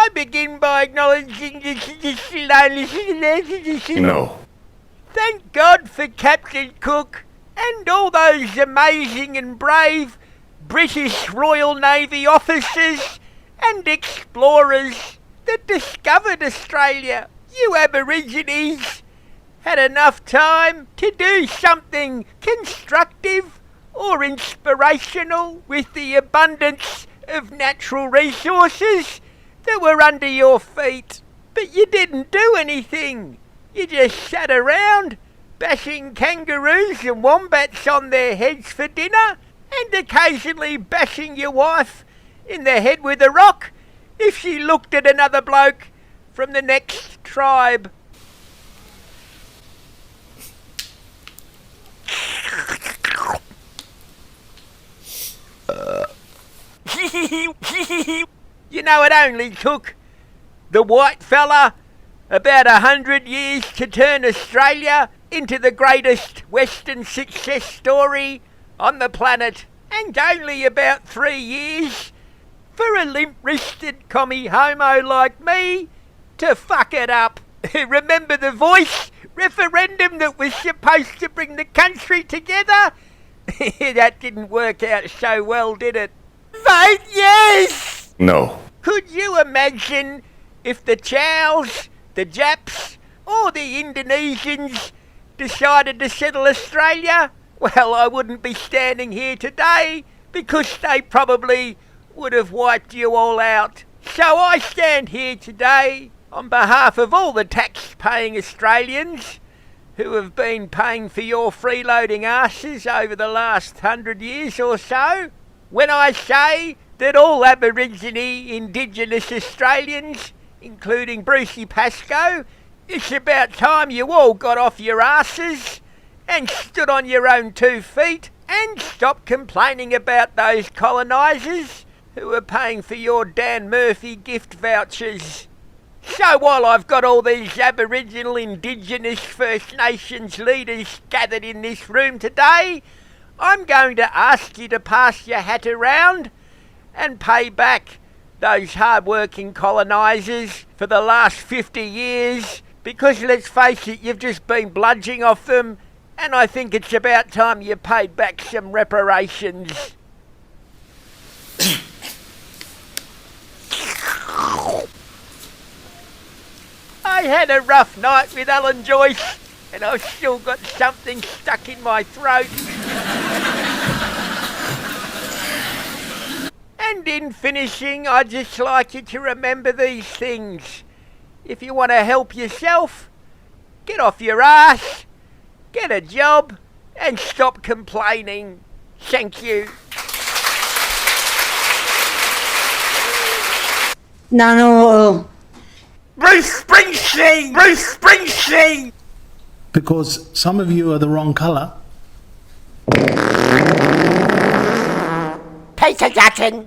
I begin by acknowledging the traditional owners of the land. No. Thank God for Captain Cook and all those amazing and brave British Royal Navy officers and explorers that discovered Australia. You Aborigines had enough time to do something constructive or inspirational with the abundance of natural resources that were under your feet. But you didn't do anything. You just sat around bashing kangaroos and wombats on their heads for dinner and occasionally bashing your wife in the head with a rock if she looked at another bloke from the next tribe. You know, it only took the white fella about 100 years to turn Australia into the greatest Western success story on the planet, and only about 3 years for a limp-wristed commie homo like me to fuck it up. Remember the Voice referendum that was supposed to bring the country together? That didn't work out so well, did it? Vote yes! No. Could you imagine if the Chows, the Japs, or the Indonesians decided to settle Australia? Well, I wouldn't be standing here today because they probably would have wiped you all out. So I stand here today on behalf of all the tax-paying Australians who have been paying for your freeloading asses over the last 100 years or so, when I say that all Aborigine Indigenous Australians, including Brucey Pascoe, it's about time you all got off your asses and stood on your own 2 feet and stopped complaining about those colonisers who are paying for your Dan Murphy gift vouchers. So while I've got all these Aboriginal, Indigenous, First Nations leaders gathered in this room today, I'm going to ask you to pass your hat around and pay back those hard-working colonisers for the last 50 years, because let's face it, you've just been bludging off them, and I think it's about time you paid back some reparations. I had a rough night with Alan Joyce, and I've still got something stuck in my throat. And in finishing, I'd just like you to remember these things. If you want to help yourself, get off your ass, get a job, and stop complaining. Thank you. No. Bruce Springsteen! Bruce Springsteen! Because some of you are the wrong colour. Peter Dutton!